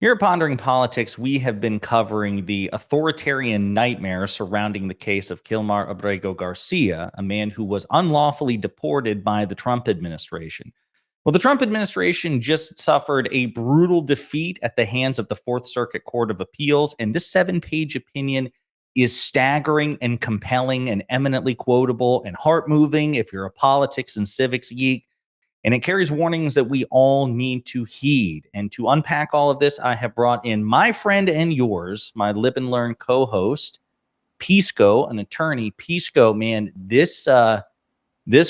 Here at Pondering Politics, we have been covering the authoritarian nightmare surrounding the case of Kilmar Abrego Garcia, a man who was unlawfully deported by the Trump administration. Well, the Trump administration just suffered a brutal defeat at the hands of the Fourth Circuit Court of Appeals, and this 7-page opinion is staggering and compelling and eminently quotable and heart moving if you're a politics and civics geek. And it carries warnings that we all need to heed. And to unpack all of this, I have brought in my friend and yours, my Live and Learn co-host, Pisco, an attorney. Pisco, man, this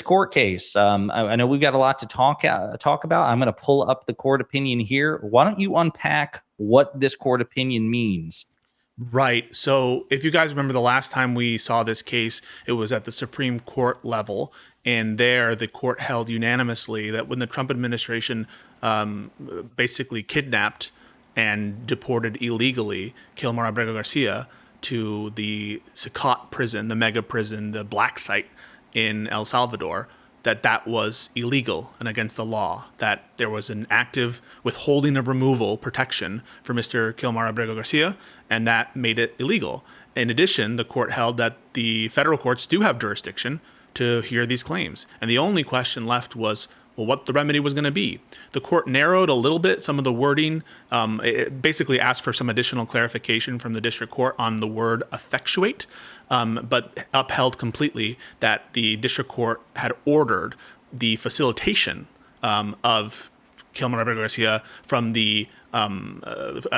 court case. I know we've got a lot to talk about. I'm going to pull up the court opinion here. Why don't you unpack what this court opinion means? Right. So if you guys remember the last time we saw this case, it was at the Supreme Court level. And there, the court held unanimously that when the Trump administration basically kidnapped and deported illegally Kilmar Abrego Garcia to the Secot prison, the mega prison, the black site in El Salvador, that was illegal and against the law, that there was an active withholding of removal protection for Mr. Kilmar Abrego Garcia, and that made it illegal. In addition, the court held that the federal courts do have jurisdiction to hear these claims. And the only question left was, well, what the remedy was going to be. The court narrowed a little bit some of the wording. It basically asked for some additional clarification from the district court on the word effectuate, but upheld completely that the district court had ordered the facilitation of Kilmar Abrego Garcia from the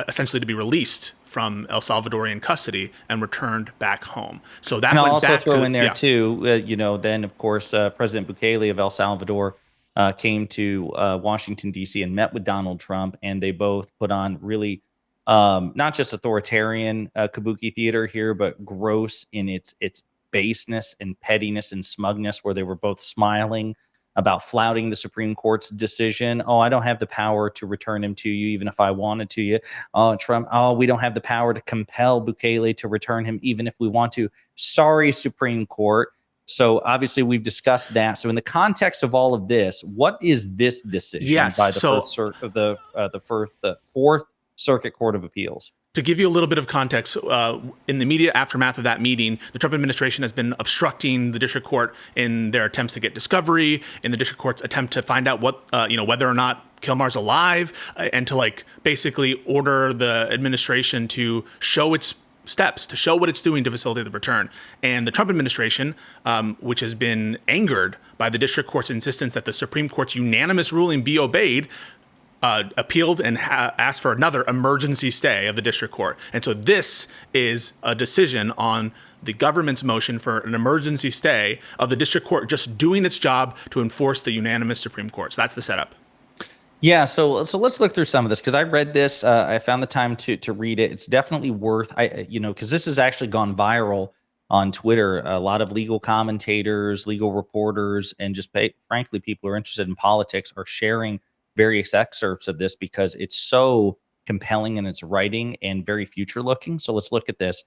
essentially to be released from El Salvadorian custody and returned back home. So that and I'll went also back throw to, in there yeah. too. Then of course President Bukele of El Salvador came to Washington D.C. and met with Donald Trump, and they both put on really not just authoritarian kabuki theater here, but gross in its baseness and pettiness and smugness, where they were both smiling about flouting the Supreme Court's decision. Oh, I don't have the power to return him to you, even if I wanted to. You, Trump. Oh, we don't have the power to compel Bukele to return him, even if we want to. Sorry, Supreme Court. So obviously we've discussed that. So in the context of all of this, what is this decision by the Fourth Circuit Court of Appeals? To give you a little bit of context, in the immediate aftermath of that meeting, the Trump administration has been obstructing the district court in their attempts to get discovery, in the district court's attempt to find out whether or not Kilmar's alive, and to basically order the administration to show its steps, to show what it's doing to facilitate the return. And the Trump administration, which has been angered by the district court's insistence that the Supreme Court's unanimous ruling be obeyed, appealed and asked for another emergency stay of the district court. And so this is a decision on the government's motion for an emergency stay of the district court just doing its job to enforce the unanimous Supreme Court. So that's the setup. Yeah, so let's look through some of this, because I read this. I found the time to read it. It's definitely worth, because this has actually gone viral on Twitter. A lot of legal commentators, legal reporters, and just frankly, people who are interested in politics are sharing various excerpts of this because it's so compelling in its writing and very future looking. So let's look at this.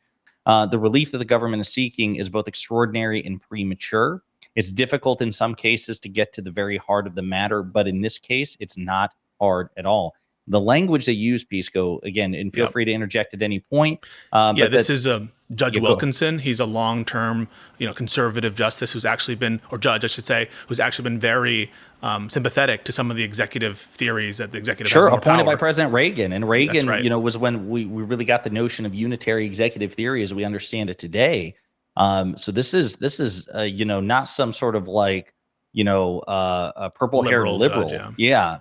The relief that the government is seeking is both extraordinary and premature. It's difficult in some cases to get to the very heart of the matter, but in this case, it's not hard at all. The language they use, Pisco, again, and feel free to interject at any point. This is Judge Wilkinson. He's a long-term, conservative justice who's actually been, or judge, I should say, who's actually been very sympathetic to some of the executive theories that the executive has more appointed power. by President Reagan. And Reagan, right. Was when we really got the notion of unitary executive theory as we understand it today. So this is not some sort of a purple-haired liberal. Judge, yeah.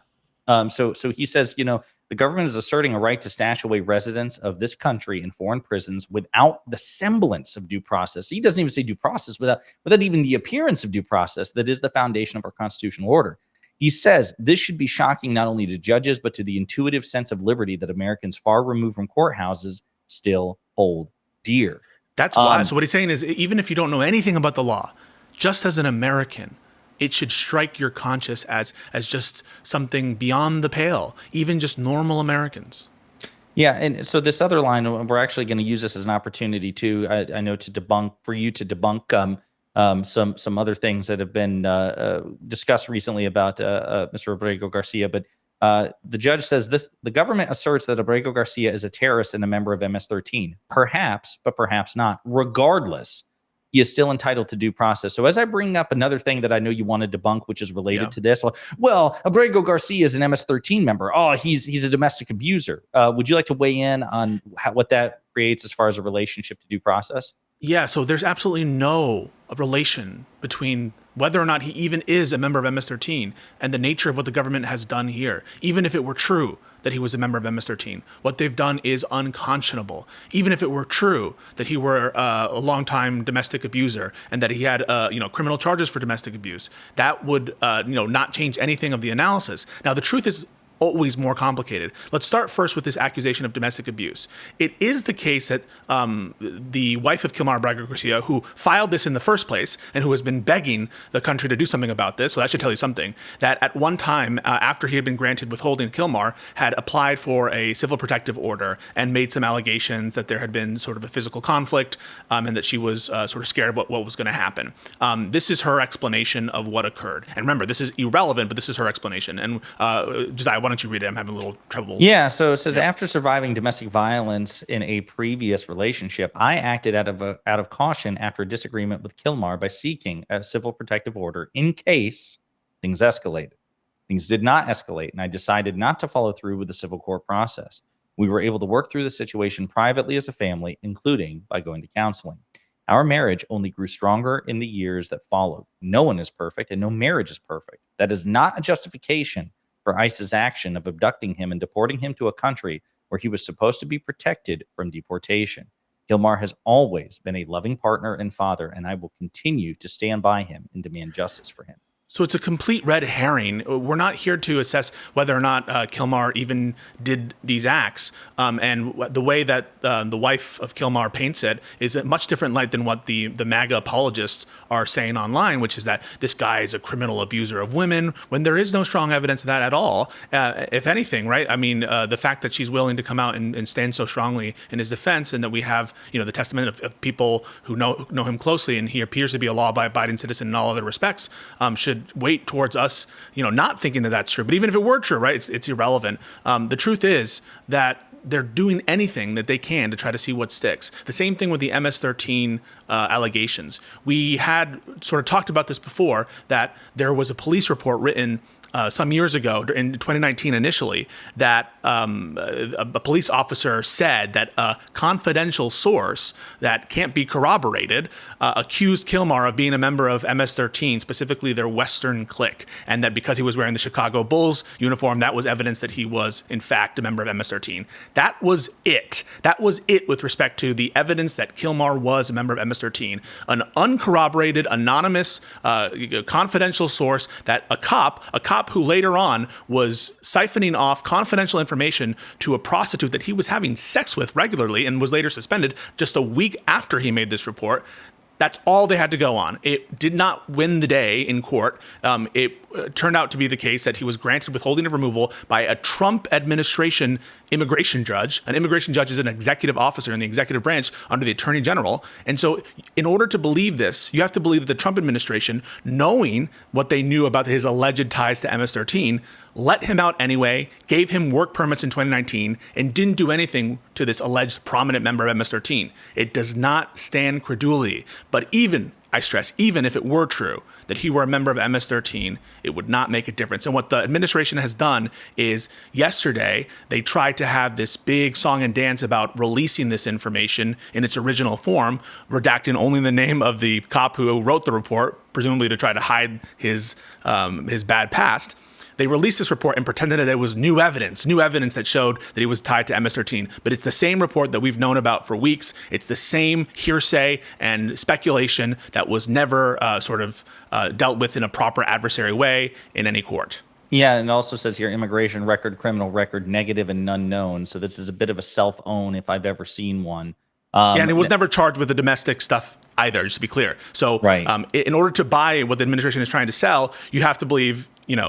So he says, the government is asserting a right to stash away residents of this country in foreign prisons without the semblance of due process. He doesn't even say due process, without even the appearance of due process that is the foundation of our constitutional order. He says this should be shocking not only to judges, but to the intuitive sense of liberty that Americans far removed from courthouses still hold dear. That's why. So what he's saying is, even if you don't know anything about the law, just as an American, it should strike your conscience as just something beyond the pale, even just normal Americans. Yeah, and so this other line, we're actually going to use this as an opportunity too. I know to debunk some other things that have been discussed recently about Mr. Abrego Garcia. But The judge says the government asserts that Abrego Garcia is a terrorist and a member of MS-13. Perhaps, but perhaps not. Regardless, he is still entitled to due process. So as I bring up another thing that I know you want to debunk, which is related to this, well, Abrego Garcia is an MS-13 member. Oh, he's a domestic abuser. Would you like to weigh in on what that creates as far as a relationship to due process? Yeah, so there's absolutely no relation between whether or not he even is a member of MS-13 and the nature of what the government has done here. Even if it were true that he was a member of MS-13, what they've done is unconscionable. Even if it were true that he were a longtime domestic abuser and that he had criminal charges for domestic abuse, that would not change anything of the analysis. Now, the truth is always more complicated. Let's start first with this accusation of domestic abuse. It is the case that the wife of Kilmar Abrego Garcia, who filed this in the first place and who has been begging the country to do something about this, so that should tell you something, that at one time, after he had been granted withholding, Kilmar had applied for a civil protective order and made some allegations that there had been sort of a physical conflict and that she was sort of scared of what was going to happen. This is her explanation of what occurred. And remember, this is irrelevant, but this is her explanation. And Josiah, why don't you read it? I'm having a little trouble. Yeah, so it says, after surviving domestic violence in a previous relationship, I acted out of caution after a disagreement with Kilmar by seeking a civil protective order in case things escalated. Things did not escalate, and I decided not to follow through with the civil court process. We were able to work through the situation privately as a family, including by going to counseling. Our marriage only grew stronger in the years that followed. No one is perfect, and no marriage is perfect. That is not a justification for ICE's action of abducting him and deporting him to a country where he was supposed to be protected from deportation. Kilmar has always been a loving partner and father, and I will continue to stand by him and demand justice for him. So it's a complete red herring. We're not here to assess whether or not Kilmar even did these acts. And the way that the wife of Kilmar paints it is a much different light than what the MAGA apologists are saying online, which is that this guy is a criminal abuser of women, when there is no strong evidence of that at all. If anything, right? I mean, the fact that she's willing to come out and stand so strongly in his defense, and that we have, the testament of people who know him closely, and he appears to be a law-abiding citizen in all other respects, should weight towards us, not thinking that that's true. But even if it were true, right, it's irrelevant. The truth is that they're doing anything that they can to try to see what sticks. The same thing with the MS-13 allegations. We had sort of talked about this before, that there was a police report written some years ago, in 2019 initially, that a police officer said that a confidential source that can't be corroborated accused Kilmar of being a member of MS-13, specifically their Western clique, and that because he was wearing the Chicago Bulls uniform, that was evidence that he was, in fact, a member of MS-13. That was it. That was it with respect to the evidence that Kilmar was a member of MS-13. An uncorroborated, anonymous, confidential source that a cop who later on was siphoning off confidential information to a prostitute that he was having sex with regularly and was later suspended just a week after he made this report. That's all they had to go on. It did not win the day in court. It turned out to be the case that he was granted withholding of removal by a Trump administration immigration judge. An immigration judge is an executive officer in the executive branch under the attorney general. And so in order to believe this, you have to believe that the Trump administration, knowing what they knew about his alleged ties to MS-13, let him out anyway, gave him work permits in 2019, and didn't do anything to this alleged prominent member of MS-13. It does not stand credulity. But even, I stress, even if it were true that he were a member of MS-13, it would not make a difference. And what the administration has done is, yesterday, they tried to have this big song and dance about releasing this information in its original form, redacting only the name of the cop who wrote the report, presumably to try to hide his bad past. They released this report and pretended that it was new evidence that showed that he was tied to MS-13. But it's the same report that we've known about for weeks. It's the same hearsay and speculation that was never dealt with in a proper adversary way in any court. Yeah, and it also says here, immigration record, criminal record, negative and unknown. So this is a bit of a self-own if I've ever seen one. And it was never charged with the domestic stuff either, just to be clear. So right. In order to buy what the administration is trying to sell, you have to believe,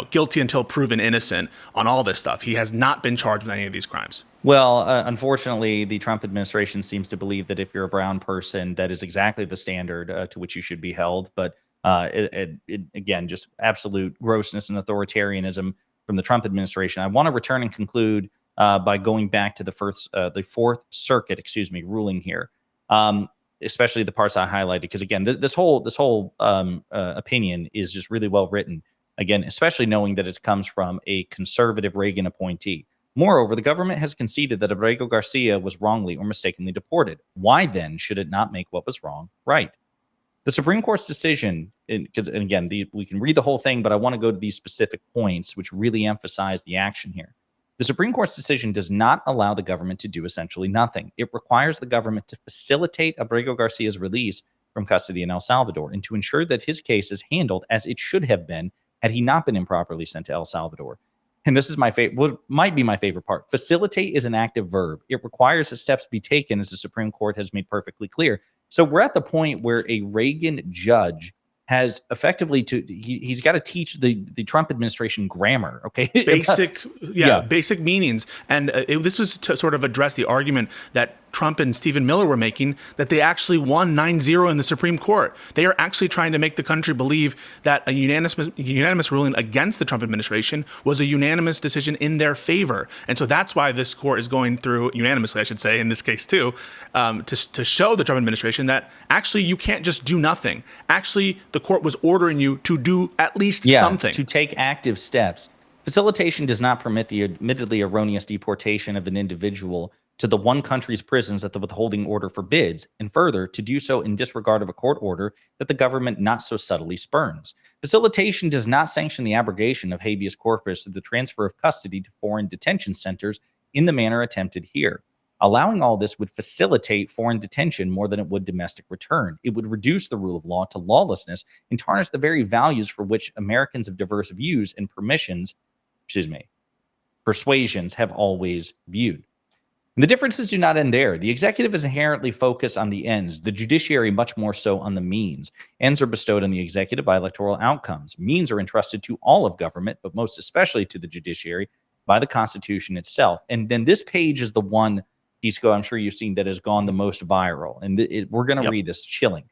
guilty until proven innocent on all this stuff. He has not been charged with any of these crimes. Well, unfortunately, the Trump administration seems to believe that if you're a brown person, that is exactly the standard to which you should be held. But again, just absolute grossness and authoritarianism. from the Trump administration. I want to return and conclude by going back to the Fourth Circuit, ruling here, especially the parts I highlighted, because again, this whole opinion is just really well written. Again, especially knowing that it comes from a conservative Reagan appointee. Moreover, the government has conceded that Abrego Garcia was wrongly or mistakenly deported. Why then should it not make what was wrong right? The Supreme Court's decision, because again, we can read the whole thing, but I want to go to these specific points which really emphasize the action here. The Supreme Court's decision does not allow the government to do essentially nothing. It requires the government to facilitate Abrego Garcia's release from custody in El Salvador and to ensure that his case is handled as it should have been had he not been improperly sent to El Salvador. And this is my favorite, what might be my favorite part. Facilitate is an active verb. It requires that steps be taken, as the Supreme Court has made perfectly clear. So we're at the point where a Reagan judge has effectively he's got to teach the Trump administration grammar, okay? Basic meanings. And this was to sort of address the argument that Trump and Stephen Miller were making, that they actually won 9-0 in the Supreme Court. They are actually trying to make the country believe that a unanimous ruling against the Trump administration was a unanimous decision in their favor. And so that's why this court is going through, unanimously, I should say, in this case too, to show the Trump administration that actually you can't just do nothing. Actually, the court was ordering you to do at least something. To take active steps. Facilitation does not permit the admittedly erroneous deportation of an individual to the one country's prisons that the withholding order forbids, and further, to do so in disregard of a court order that the government not so subtly spurns. Facilitation does not sanction the abrogation of habeas corpus through the transfer of custody to foreign detention centers in the manner attempted here. Allowing all this would facilitate foreign detention more than it would domestic return. It would reduce the rule of law to lawlessness and tarnish the very values for which Americans of diverse views and persuasions have always viewed. And the differences do not end there. The executive is inherently focused on the ends, the judiciary much more so on the means. Ends are bestowed on the executive by electoral outcomes. Means are entrusted to all of government, but most especially to the judiciary by the Constitution itself. And then this page is the one, Pisco, I'm sure you've seen, that has gone the most viral. And we're going to read this, chilling.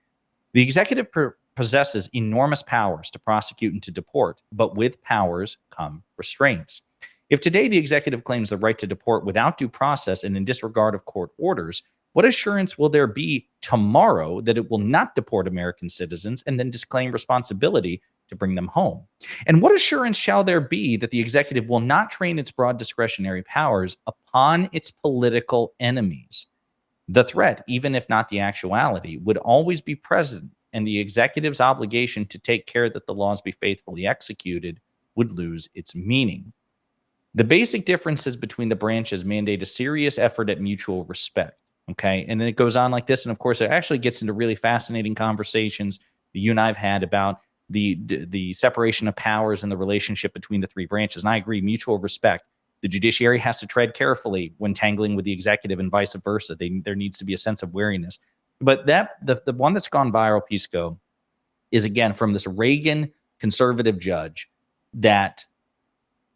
The executive possesses enormous powers to prosecute and to deport, but with powers come restraints. If today the executive claims the right to deport without due process and in disregard of court orders, what assurance will there be tomorrow that it will not deport American citizens and then disclaim responsibility to bring them home? And what assurance shall there be that the executive will not train its broad discretionary powers upon its political enemies? The threat, even if not the actuality, would always be present, and the executive's obligation to take care that the laws be faithfully executed would lose its meaning. The basic differences between the branches mandate a serious effort at mutual respect. Okay. And then it goes on like this. And of course, it actually gets into really fascinating conversations that you and I have had about the separation of powers and the relationship between the three branches. And I agree, mutual respect. The judiciary has to tread carefully when tangling with the executive and vice versa. There needs to be a sense of wariness. But the one that's gone viral, Pisco, is again from this Reagan conservative judge that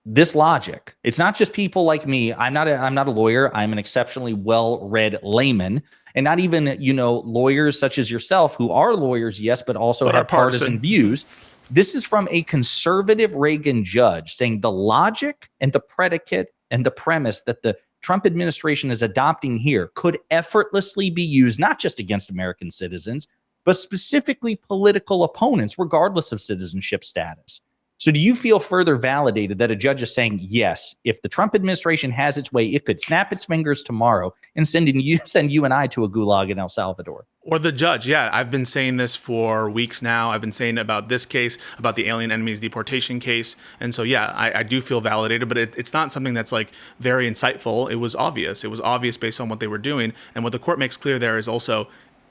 this logic, it's not just people like me. I'm not a lawyer. I'm an exceptionally well-read layman, and not even, lawyers such as yourself who are lawyers, yes, but also have partisan views. This is from a conservative Reagan judge saying the logic and the predicate and the premise that the Trump administration is adopting here could effortlessly be used, not just against American citizens, but specifically political opponents, regardless of citizenship status. So do you feel further validated that a judge is saying, yes, if the Trump administration has its way, it could snap its fingers tomorrow and send you and I to a gulag in El Salvador? Or the judge. Yeah, I've been saying this for weeks now. I've been saying about this case, about the alien enemies deportation case. And so, yeah, I do feel validated, but it's not something that's like very insightful. It was obvious. It was obvious based on what they were doing. And what the court makes clear there is also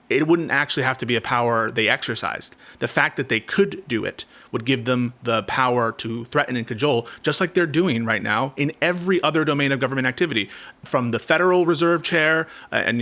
it wouldn't actually have to be a power they exercised. The fact that they could do it would give them the power to threaten and cajole, just like they're doing right now in every other domain of government activity, from the Federal Reserve Chair and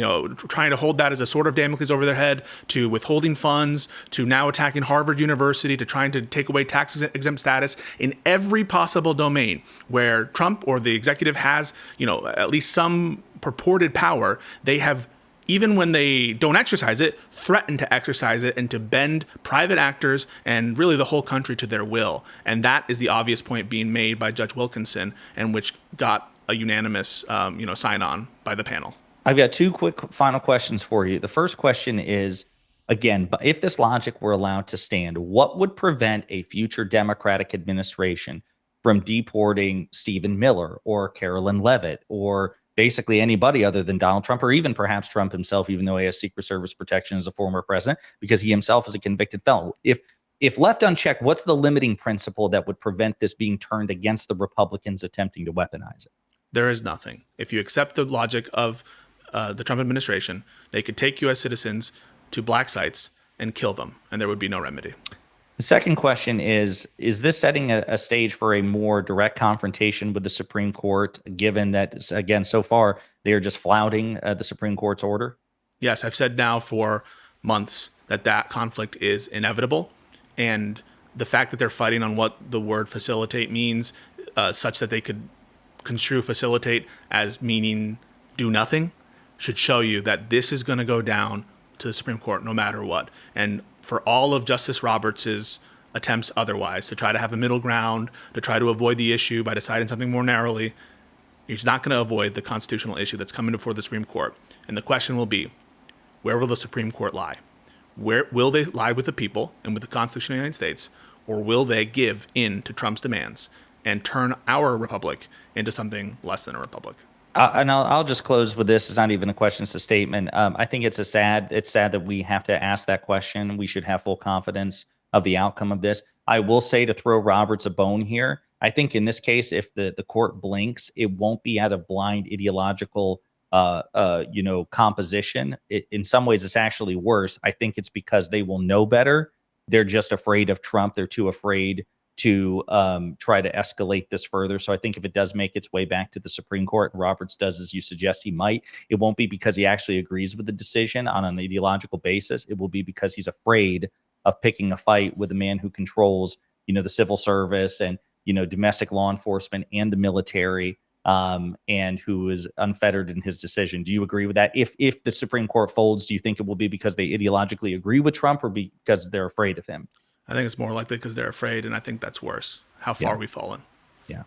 trying to hold that as a sword of Damocles over their head, to withholding funds, to now attacking Harvard University, to trying to take away tax exempt status. In every possible domain where Trump or the executive has, at least some purported power, they have even when they don't exercise it, threaten to exercise it and to bend private actors and really the whole country to their will. And that is the obvious point being made by Judge Wilkinson, and which got a unanimous, sign on by the panel. I've got two quick final questions for you. The first question is, again, if this logic were allowed to stand, what would prevent a future Democratic administration from deporting Stephen Miller or Carolyn Levitt or basically anybody other than Donald Trump, or even perhaps Trump himself, even though he has Secret Service protection as a former president, because he himself is a convicted felon? If left unchecked, what's the limiting principle that would prevent this being turned against the Republicans attempting to weaponize it? There is nothing. If you accept the logic of the Trump administration, they could take U.S. citizens to black sites and kill them, and there would be no remedy. The second question is this setting a stage for a more direct confrontation with the Supreme Court, given that, again, so far, they are just flouting the Supreme Court's order? Yes, I've said now for months that conflict is inevitable, and the fact that they're fighting on what the word facilitate means, such that they could construe facilitate as meaning do nothing, should show you that this is going to go down to the Supreme Court no matter what. And for all of Justice Roberts's attempts otherwise, to try to have a middle ground, to try to avoid the issue by deciding something more narrowly, he's not going to avoid the constitutional issue that's coming before the Supreme Court. And the question will be, where will the Supreme Court lie? Where will they lie with the people and with the Constitution of the United States, or will they give in to Trump's demands and turn our republic into something less than a republic? And I'll just close with this. It's not even a question; it's a statement. I think it's sad that we have to ask that question. We should have full confidence of the outcome of this. I will say, to throw Roberts a bone here, I think in this case, if the court blinks, it won't be out of blind ideological composition. In some ways, it's actually worse. I think it's because they will know better. They're just afraid of Trump. They're too afraid to try to escalate this further. So I think if it does make its way back to the Supreme Court, and Roberts does, as you suggest he might, it won't be because he actually agrees with the decision on an ideological basis. It will be because he's afraid of picking a fight with a man who controls, the civil service and, domestic law enforcement and the military, and who is unfettered in his decision. Do you agree with that? If the Supreme Court folds, do you think it will be because they ideologically agree with Trump or because they're afraid of him? I think it's more likely because they're afraid, and I think that's worse. How far we've fallen. Yeah.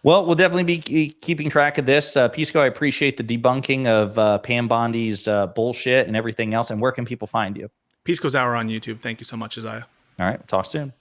Well, we'll definitely be keeping track of this. Pisco, I appreciate the debunking of Pam Bondi's bullshit and everything else. And where can people find you? Pisco's Hour on YouTube. Thank you so much, Isaiah. All right. Talk soon.